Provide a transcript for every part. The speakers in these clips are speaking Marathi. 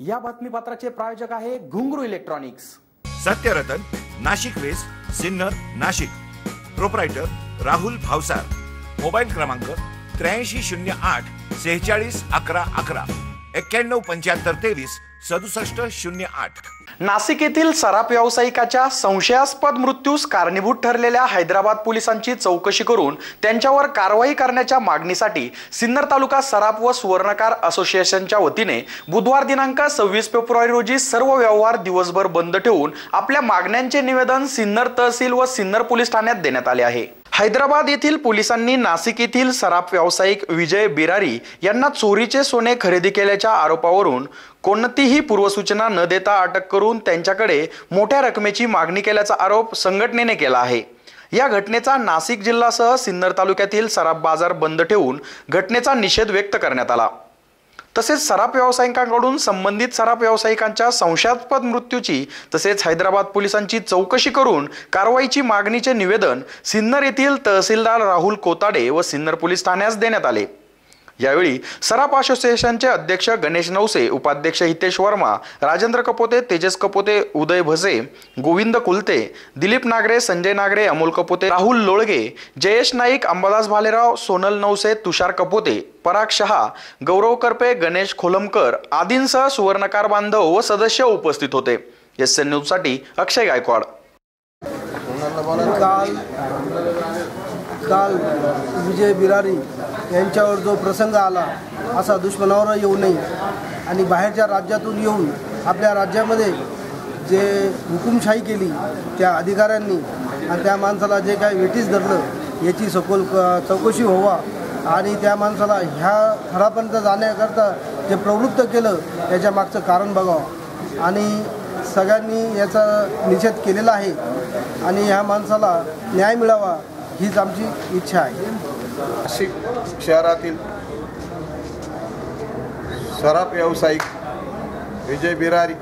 या बातमीपत्राचे प्रायोजक आहे Ghungru electronics. Satyaratan, Nashik west, Sinnar, Nashik. Proprietor Rahul Bhavsar. Mobile क्रमांक 8308 46 11 11 91 75 23 67 08। नाशिक येथील सराफ व्यावसायिकाच्या संशयास्पद मृत्यूस कारणीभूत ठरलेल्या हैदराबाद पोलिसांची चौकशी करून त्यांच्यावर कारवाई करण्याच्या मागणीसाठी सिन्नर तालुका सराफ व सुवर्णकार असोसिएशनच्या वतीने बुधवार दिनांक 26 फेब्रुवारी रोजी सर्व व्यवहार दिवसभर बंद ठेवून आपल्या मागण्यांचे निवेदन सिन्नर तहसील व सिन्नर पोलीस ठाण्यात देण्यात आले आहे। हैदराबाद येथील पोलिसांनी नाशिक येथील सराफ व्यावसायिक विजय बिरारी यांना चोरीचे सोने खरेदी केल्याच्या आरोपावरून कोणतीही पूर्वसूचना न देता अटक करून त्यांच्याकडे मोठ्या रकमेची मागणी केल्याचा आरोप संघटनेने केला आहे। या घटनेचा नाशिक जिल्ह्यासह सिन्नर तालुक्यातील सराफ बाजार बंद ठेवून घटनेचा निषेध व्यक्त करण्यात आला। तसेच सराफ व्यावसायिकांकडून संबंधित सराफ व्यावसायिकांच्या संशयास्पद मृत्यूची तसेच हैदराबाद पोलिसांची चौकशी करून कारवाईची मागणीचे निवेदन सिन्नर येथील तहसीलदार राहुल कोताडे व सिन्नर पोलीस ठाण्यास देण्यात आले। यावेळी सराफ असोसिएशनचे अध्यक्ष गणेश नवसे, उपाध्यक्ष हितेश वर्मा, राजेंद्र कपोते, तेजस कपोते, उदय भसे, गोविंद कुलते, दिलीप नागरे, संजय नागरे, अमोल कपोते, राहुल लोळगे, जयेश नाईक, अंबादास भालेराव, सोनल नवसे, तुषार कपोते, पराग शहा, गौरव करपे, गणेश खोलमकर आदींसह सुवर्णकार बांधव व सदस्य उपस्थित होते। एसएन न्यूज साठी अक्षय गायकवाड। काल विजय बिरारी यांच्यावर जो प्रसंग आला असा दुश्मनावर येऊ नये आणि बाहेरच्या राज्यातून येऊन आपल्या राज्यामध्ये जे हुकुमशाही केली त्या अधिकाऱ्यांनी आणि त्या माणसाला जे काही वेठीस धरलं याची सखोल चौकशी व्हावा आणि त्या माणसाला ह्या थरापर्यंत जाण्याकरता जे प्रवृत्त केलं त्याच्या मागचं कारण बघावं आणि सगळ्यांनी याचा निषेध केलेला आहे आणि ह्या माणसाला न्याय मिळावा हीच आमची इच्छा आहे। नाशिक शहरातील सराफ व्यावसायिक विजय बिरारी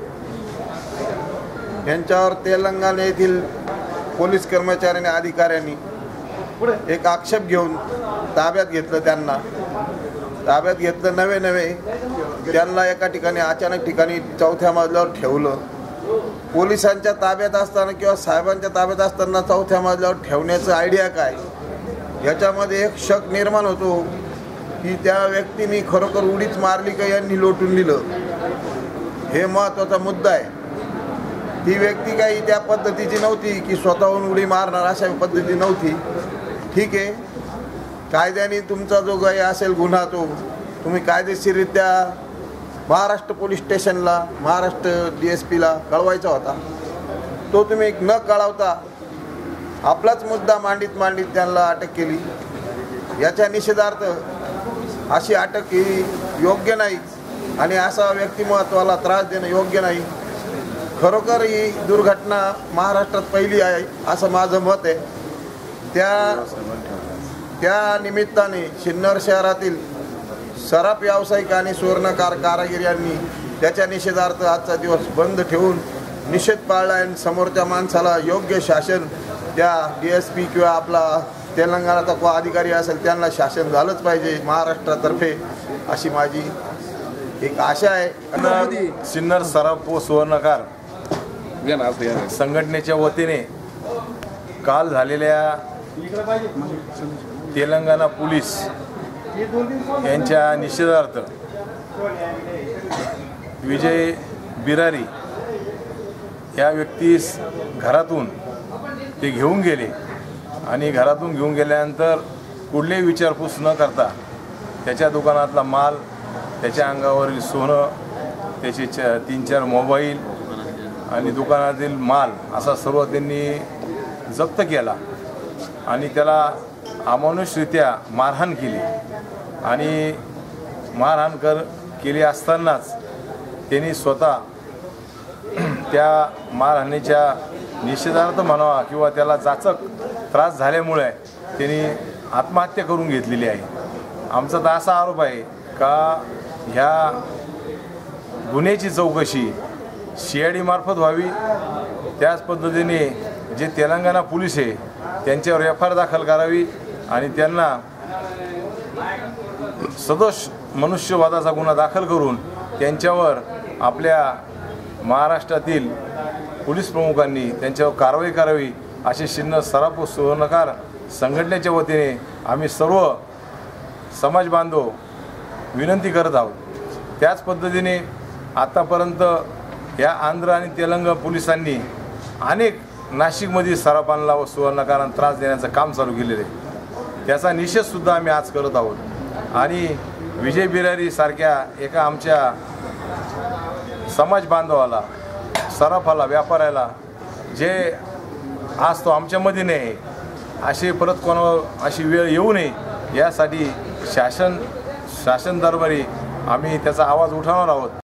यांच्यावर तेलंगणा येथील पोलीस कर्मचारी आणि अधिकाऱ्यांनी एक आक्षेप घेऊन ताब्यात घेतलं। त्यांना ताब्यात घेतलं नवे त्यांना एका ठिकाणी अचानक ठिकाणी 4थ्या मजल्यावर ठेवलं। पोलिसांच्या ताब्यात असताना किंवा साहेबांच्या ताब्यात असताना 4थ्या मजल्यावर ठेवण्याचं आयडिया काय याच्यामध्ये एक शक निर्माण होतो की त्या व्यक्तीने खरोखर उडीच मारली का यांनी लोटून दिलं, हे महत्त्वाचा मुद्दा आहे। ती व्यक्ती काही त्या पद्धतीची नव्हती की स्वतःहून उडी मारणार अशा पद्धती नव्हती। ठीक आहे, कायद्याने तुमचा जो काही असेल गुन्हा तो तुम्ही कायदेशीररित्या महाराष्ट्र पोलीस स्टेशनला महाराष्ट्र DSPला कळवायचा होता। तो तुम्ही न कळवता आपलाच मुद्दा मांडीत त्यांना अटक केली। याच्या निषेधार्थ अशी अटक ही योग्य नाही आणि असा व्यक्तिमत्वाला त्रास देणं योग्य नाही। खरोखर ही दुर्घटना महाराष्ट्रात पहिली आहे असं माझं मत आहे। त्या निमित्ताने सिन्नर शहरातील सराफ व्यावसायिक आणि सुवर्णकार कारागीर यांनी त्याच्या निषेधार्थ आजचा दिवस बंद ठेवून निषेध पाळला आणि समोरच्या माणसाला योग्य शासन त्या DSP किंवा आपला तेलंगणाचा कोण अधिकारी असेल त्यांना शासन झालंच पाहिजे महाराष्ट्रातर्फे अशी माझी एक आशा आहे। सिन्नर सराफ व सुवर्णकार संघटनेच्या वतीने काल झालेल्या तेलंगणा पोलीस यांच्या निषेधार्थ विजय बिरारी या व्यक्तीस घरातून ते घेऊन गेले आणि घरातून घेऊन गेल्यानंतर कुठलीही विचारपूस न करता त्याच्या दुकानातला माल, त्याच्या अंगावरील सोनं, त्याचे 3-4 मोबाईल आणि दुकानातील माल असा सर्व त्यांनी जप्त केला आणि त्याला अमानुषरित्या मारहाण केली आणि मारहाण केली असतानाच त्यांनी स्वतः त्या मारहाणीच्या निषेधार्थ म्हणावा किंवा त्याला जाचक त्रास झाल्यामुळे त्यांनी आत्महत्या करून घेतलेली आहे। आमचा तर असा आरोप आहे का ह्या गुन्ह्याची चौकशी CID मार्फत व्हावी। त्याच पद्धतीने जे तेलंगणा पोलीस आहे त्यांच्यावर FIR दाखल करावी आणि त्यांना सदोष मनुष्यवधाचा गुन्हा दाखल करून त्यांच्यावर आपल्या महाराष्ट्रातील पोलीस प्रमुखांनी त्यांच्यावर कारवाई करावी असे सिन्नर सराफ व सुवर्णकार संघटनेच्या वतीने आम्ही सर्व समाज बांधव विनंती करत आहोत। त्याच पद्धतीने आतापर्यंत या आंध्र आणि तेलंगण पोलिसांनी अनेक नाशिकमधील सराफांना व सुवर्णकारांना त्रास देण्याचं काम चालू केलेलं आहे। त्याचा निषेधसुद्धा आम्ही आज करत आहोत आणि विजय बिरारी सारख्या एका आमच्या समाज बांधवाला, सराफाला, व्यापाऱ्याला जे आज तो आमच्यामध्ये नाही अशी परत कोणावर अशी वेळ येऊ नये यासाठी शासन दरबारी आम्ही त्याचा आवाज उठवणार आहोत।